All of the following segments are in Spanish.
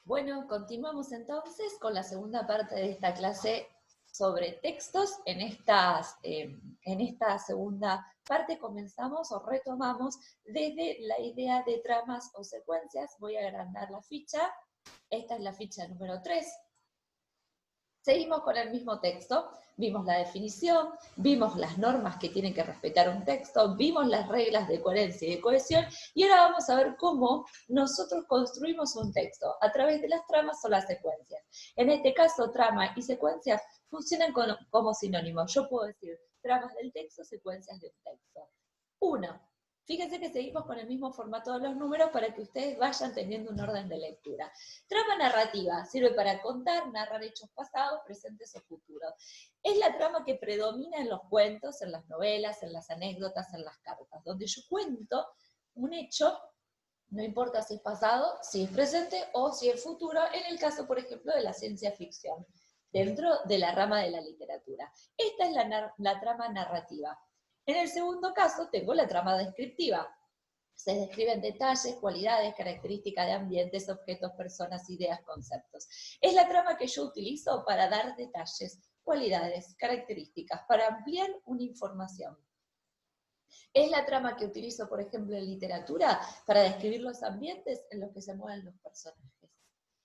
Bueno, continuamos entonces con la segunda parte de esta clase sobre textos. En esta segunda parte comenzamos o retomamos desde la idea de tramas o secuencias. Voy a agrandar la ficha. Esta es la ficha número 3. Seguimos con el mismo texto, vimos la definición, vimos las normas que tienen que respetar un texto, vimos las reglas de coherencia y de cohesión, y ahora vamos a ver cómo nosotros construimos un texto, a través de las tramas o las secuencias. En este caso, trama y secuencias funcionan como sinónimos. Yo puedo decir tramas del texto, secuencias de un texto. 1. Fíjense que seguimos con el mismo formato de los números para que ustedes vayan teniendo un orden de lectura. Trama narrativa sirve para contar, narrar hechos pasados, presentes o futuros. Es la trama que predomina en los cuentos, en las novelas, en las anécdotas, en las cartas, donde yo cuento un hecho, no importa si es pasado, si es presente o si es futuro, en el caso, por ejemplo, de la ciencia ficción, dentro de la rama de la literatura. Esta es la trama narrativa. En el segundo caso tengo la trama descriptiva. Se describen detalles, cualidades, características de ambientes, objetos, personas, ideas, conceptos. Es la trama que yo utilizo para dar detalles, cualidades, características, para ampliar una información. Es la trama que utilizo, por ejemplo, en literatura para describir los ambientes en los que se mueven los personajes.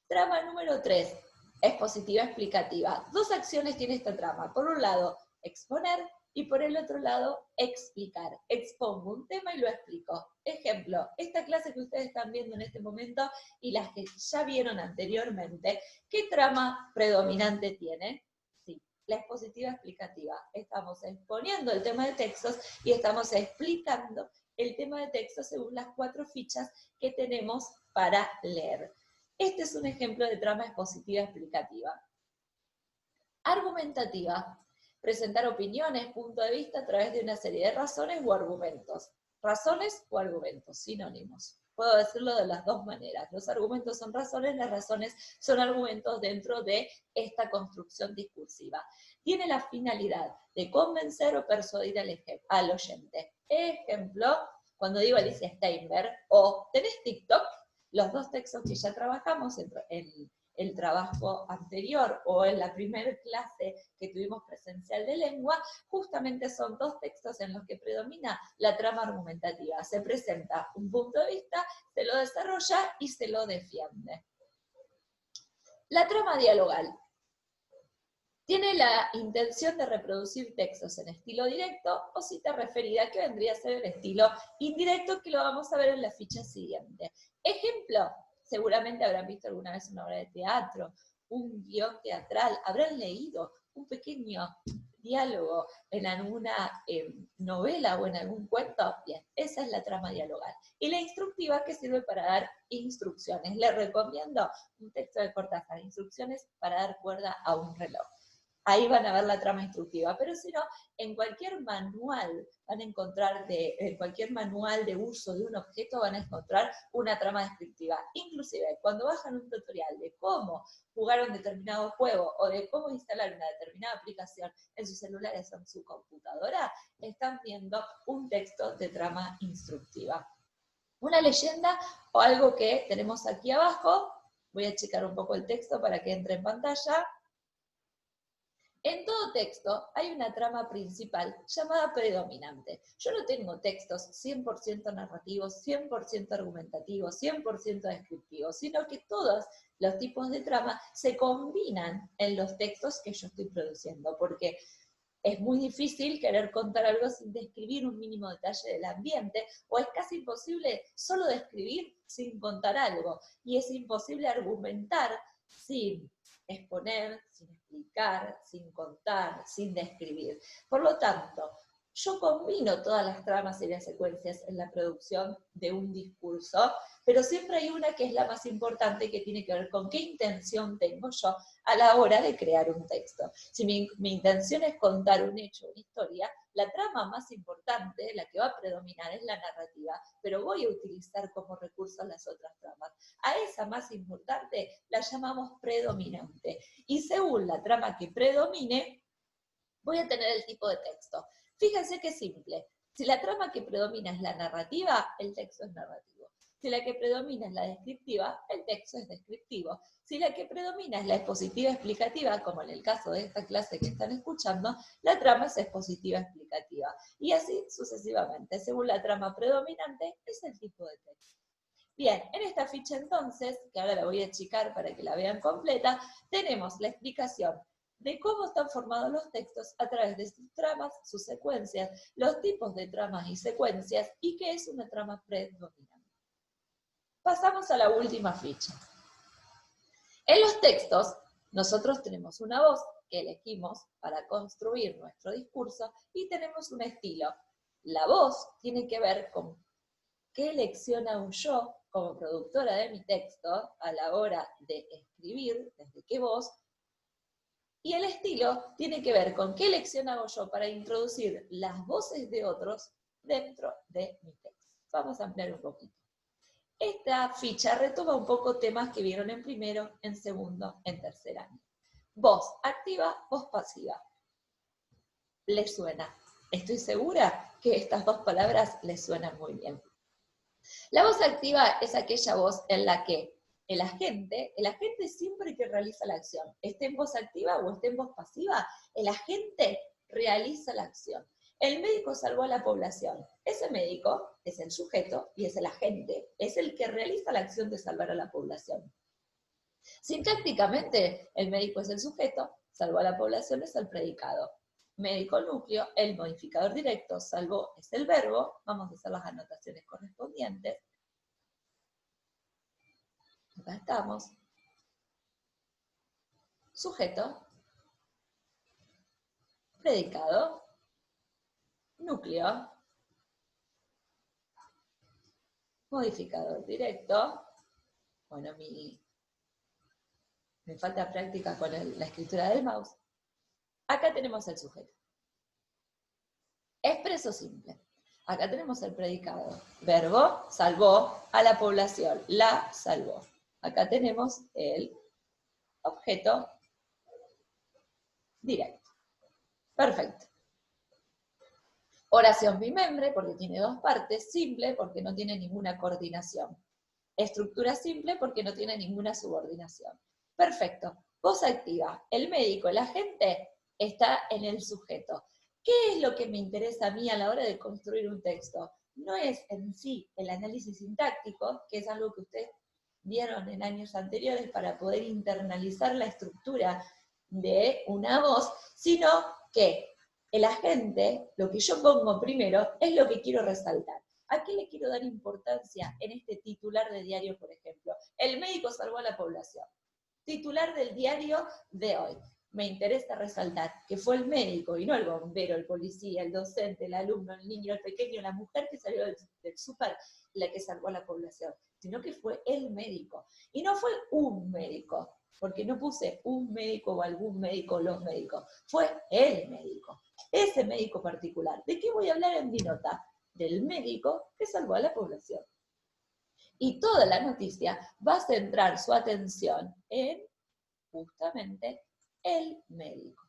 Trama número 3, expositiva explicativa. Dos acciones tiene esta trama. Por un lado, exponer, y por el otro lado, explicar. Expongo un tema y lo explico. Ejemplo, esta clase que ustedes están viendo en este momento y las que ya vieron anteriormente, ¿qué trama predominante tiene? Sí, la expositiva explicativa. Estamos exponiendo el tema de textos y estamos explicando el tema de textos según las 4 fichas que tenemos para leer. Este es un ejemplo de trama expositiva explicativa. Argumentativa. Presentar opiniones, punto de vista a través de una serie de razones o argumentos. Razones o argumentos, sinónimos. Puedo decirlo de las dos maneras. Los argumentos son razones, las razones son argumentos dentro de esta construcción discursiva. Tiene la finalidad de convencer o persuadir al oyente. Ejemplo, cuando digo Alicia Steinberg o ¿tenés TikTok? Los dos textos que ya trabajamos en el trabajo anterior o en la primera clase que tuvimos presencial de lengua, justamente son 2 textos en los que predomina la trama argumentativa. Se presenta un punto de vista, se lo desarrolla y se lo defiende. La trama dialogal tiene la intención de reproducir textos en estilo directo o cita referida, que vendría a ser el estilo indirecto, que lo vamos a ver en la ficha siguiente. Ejemplo, seguramente habrán visto alguna vez una obra de teatro, un guión teatral, habrán leído un pequeño diálogo en alguna novela o en algún cuento. Bien, esa es la trama dialogal. Y la instructiva, que sirve para dar instrucciones. Les recomiendo un texto de Cortázar, instrucciones para dar cuerda a un reloj. Ahí van a ver la trama instructiva, pero si no, en cualquier manual van a encontrar, en cualquier manual de uso de un objeto van a encontrar una trama descriptiva. Inclusive, cuando bajan un tutorial de cómo jugar un determinado juego o de cómo instalar una determinada aplicación en sus celulares o en su computadora, están viendo un texto de trama instructiva. Una leyenda o algo que tenemos aquí abajo, voy a checar un poco el texto para que entre en pantalla. En todo texto hay una trama principal llamada predominante. Yo no tengo textos 100% narrativos, 100% argumentativos, 100% descriptivos, sino que todos los tipos de trama se combinan en los textos que yo estoy produciendo, porque es muy difícil querer contar algo sin describir un mínimo detalle del ambiente, o es casi imposible solo describir sin contar algo, y es imposible argumentar sin exponer, sin explicar, sin contar, sin describir. Por lo tanto, yo combino todas las tramas y las secuencias en la producción de un discurso, pero siempre hay una que es la más importante, que tiene que ver con qué intención tengo yo a la hora de crear un texto. Si mi intención es contar un hecho, una historia, la trama más importante, la que va a predominar, es la narrativa, pero voy a utilizar como recurso las otras tramas. A esa más importante la llamamos predominante. Y según la trama que predomine, voy a tener el tipo de texto. Fíjense qué simple. Si la trama que predomina es la narrativa, el texto es narrativo. Si la que predomina es la descriptiva, el texto es descriptivo. Si la que predomina es la expositiva explicativa, como en el caso de esta clase que están escuchando, la trama es expositiva explicativa. Y así sucesivamente. Según la trama predominante, es el tipo de texto. Bien, en esta ficha entonces, que ahora la voy a achicar para que la vean completa, tenemos la explicación de cómo están formados los textos a través de sus tramas, sus secuencias, los tipos de tramas y secuencias, y qué es una trama predominante. Pasamos a la última ficha. En los textos, nosotros tenemos una voz que elegimos para construir nuestro discurso y tenemos un estilo. La voz tiene que ver con qué elección hago yo como productora de mi texto a la hora de escribir, desde qué voz, y el estilo tiene que ver con qué elección hago yo para introducir las voces de otros dentro de mi texto. Vamos a ampliar un poquito. Esta ficha retoma un poco temas que vieron en primero, en segundo, en tercer año. Voz activa, voz pasiva. ¿Les suena? Estoy segura que estas dos palabras les suenan muy bien. La voz activa es aquella voz en la que el agente siempre que realiza la acción, esté en voz activa o esté en voz pasiva, el agente realiza la acción. El médico salvó a la población. Ese médico es el sujeto y es el agente, es el que realiza la acción de salvar a la población. Sintácticamente, el médico es el sujeto, salvó a la población es el predicado. Médico núcleo, el modificador directo, salvó es el verbo, vamos a hacer las anotaciones correspondientes. Acá estamos. Sujeto, predicado, núcleo, modificador directo. Bueno, me falta práctica con la escritura del mouse. Acá tenemos el sujeto. Expreso simple. Acá tenemos el predicado. Verbo, salvó a la población. La salvó. Acá tenemos el objeto directo. Perfecto. Oración bimembre, porque tiene dos partes. Simple, porque no tiene ninguna coordinación. Estructura simple, porque no tiene ninguna subordinación. Perfecto. Voz activa. El médico, el agente, está en el sujeto. ¿Qué es lo que me interesa a mí a la hora de construir un texto? No es en sí el análisis sintáctico, que es algo que ustedes vieron en años anteriores para poder internalizar la estructura de una voz, sino que el agente, lo que yo pongo primero, es lo que quiero resaltar. ¿A qué le quiero dar importancia en este titular de diario, por ejemplo? El médico salvó a la población. Titular del diario de hoy. Me interesa resaltar que fue el médico y no el bombero, el policía, el docente, el alumno, el niño, el pequeño, la mujer que salió del súper la que salvó a la población, sino que fue el médico. Y no fue un médico, porque no puse un médico o algún médico o los médicos, fue el médico, ese médico particular. ¿De qué voy a hablar en mi nota? Del médico que salvó a la población. Y toda la noticia va a centrar su atención en justamente el médico.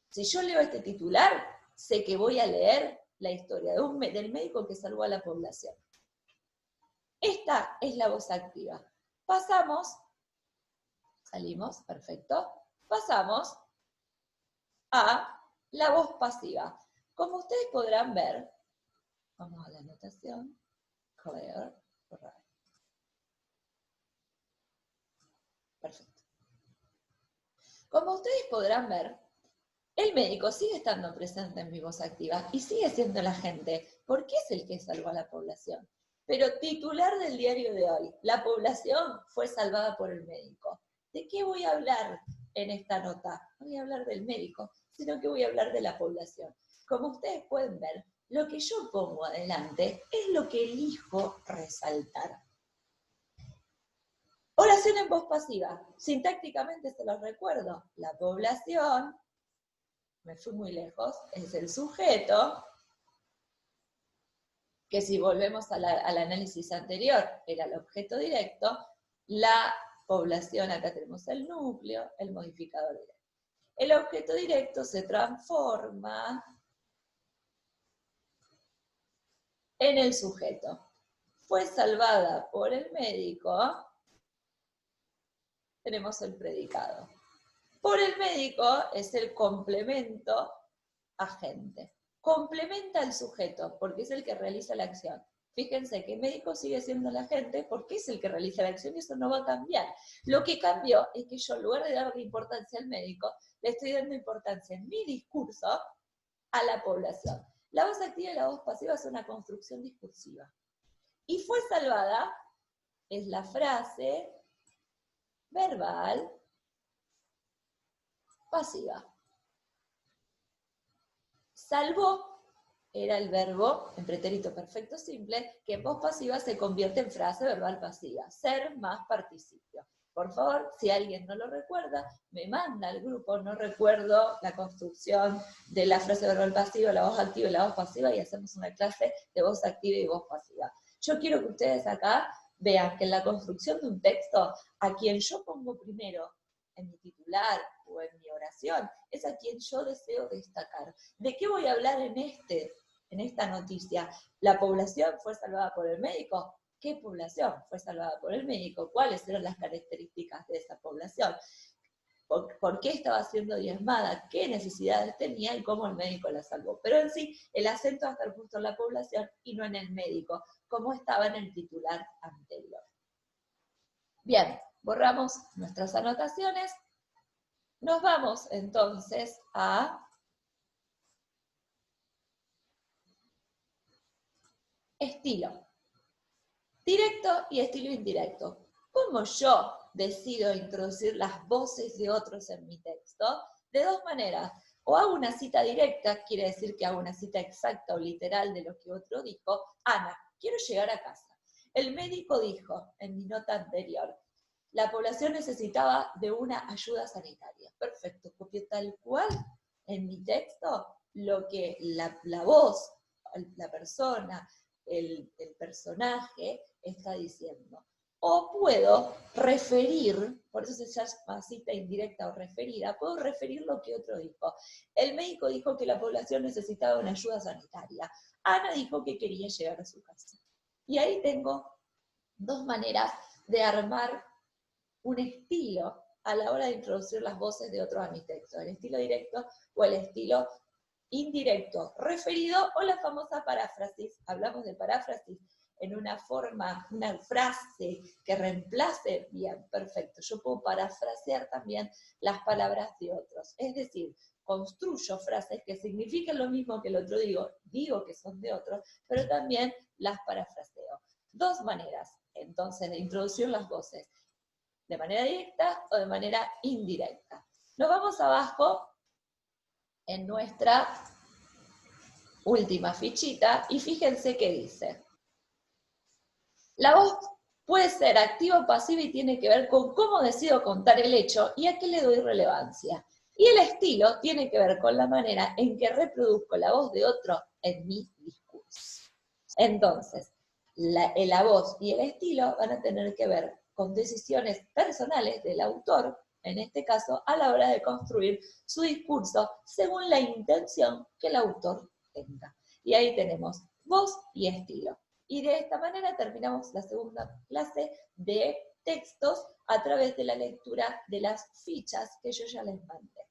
Si yo leo este titular, sé que voy a leer la historia del médico que salvó a la población. Esta es la voz activa. Pasamos, salimos, perfecto. Pasamos a la voz pasiva. Como ustedes podrán ver, vamos a la anotación, clear, right. Perfecto. Como ustedes podrán ver, el médico sigue estando presente en mi voz activa y sigue siendo el agente, porque es el que salvó a la población. Pero titular del diario de hoy, la población fue salvada por el médico. ¿De qué voy a hablar en esta nota? No voy a hablar del médico, sino que voy a hablar de la población. Como ustedes pueden ver, lo que yo pongo adelante es lo que elijo resaltar. Oración en voz pasiva. Sintácticamente se los recuerdo. La población, me fui muy lejos, es el sujeto, que si volvemos al análisis anterior, era el objeto directo. La población, acá tenemos el núcleo, el modificador directo. El objeto directo se transforma en el sujeto. fue salvada por el médico, tenemos el predicado. Por el médico es el complemento agente. Complementa al sujeto, porque es el que realiza la acción. Fíjense que el médico sigue siendo el agente porque es el que realiza la acción y eso no va a cambiar. Lo que cambió es que yo, en lugar de darle importancia al médico, le estoy dando importancia en mi discurso a la población. La voz activa y la voz pasiva es una construcción discursiva. Y fue salvada es la frase verbal pasiva. Salvó era el verbo en pretérito perfecto simple, que en voz pasiva se convierte en frase verbal pasiva. Ser más participio. Por favor, si alguien no lo recuerda, me manda al grupo, no recuerdo la construcción de la frase verbal pasiva, la voz activa y la voz pasiva, y hacemos una clase de voz activa y voz pasiva. Yo quiero que ustedes acá vean que en la construcción de un texto, a quien yo pongo primero en mi titular o en mi oración, es a quien yo deseo destacar. ¿De qué voy a hablar en esta noticia? ¿La población fue salvada por el médico? ¿Qué población fue salvada por el médico? ¿Cuáles eran las características de esa población? ¿Por qué estaba siendo diezmada? ¿Qué necesidades tenía y cómo el médico la salvó? Pero en sí, el acento va a estar justo en la población y no en el médico, como estaba en el titular anterior. Bien, borramos nuestras anotaciones. Nos vamos entonces a estilo. Directo y estilo indirecto. ¿Cómo yo decido introducir las voces de otros en mi texto? De dos maneras. O hago una cita directa, quiere decir que hago una cita exacta o literal de lo que otro dijo. Ana, quiero llegar a casa. El médico dijo en mi nota anterior, la población necesitaba de una ayuda sanitaria. Perfecto, copié tal cual en mi texto lo que la voz, la persona, el personaje está diciendo. O puedo referir, por eso se llama cita indirecta o referida, puedo referir lo que otro dijo. El médico dijo que la población necesitaba una ayuda sanitaria. Ana dijo que quería llegar a su casa. Y ahí tengo dos maneras de armar un estilo a la hora de introducir las voces de otros a mi texto, el estilo directo o el estilo indirecto, referido o la famosa paráfrasis. Hablamos de paráfrasis en una forma, una frase que reemplace, bien, perfecto. Yo puedo parafrasear también las palabras de otros, es decir, construyo frases que significan lo mismo que el otro digo que son de otros, pero también las parafraseo. Dos maneras, entonces, de introducir las voces, de manera directa o de manera indirecta. Nos vamos abajo en nuestra última fichita y fíjense qué dice. La voz puede ser activa o pasiva y tiene que ver con cómo decido contar el hecho y a qué le doy relevancia. Y el estilo tiene que ver con la manera en que reproduzco la voz de otro en mi discurso. Entonces, la voz y el estilo van a tener que ver con decisiones personales del autor, en este caso, a la hora de construir su discurso según la intención que el autor tenga. Y ahí tenemos voz y estilo. Y de esta manera terminamos la segunda clase de textos a través de la lectura de las fichas que yo ya les mandé.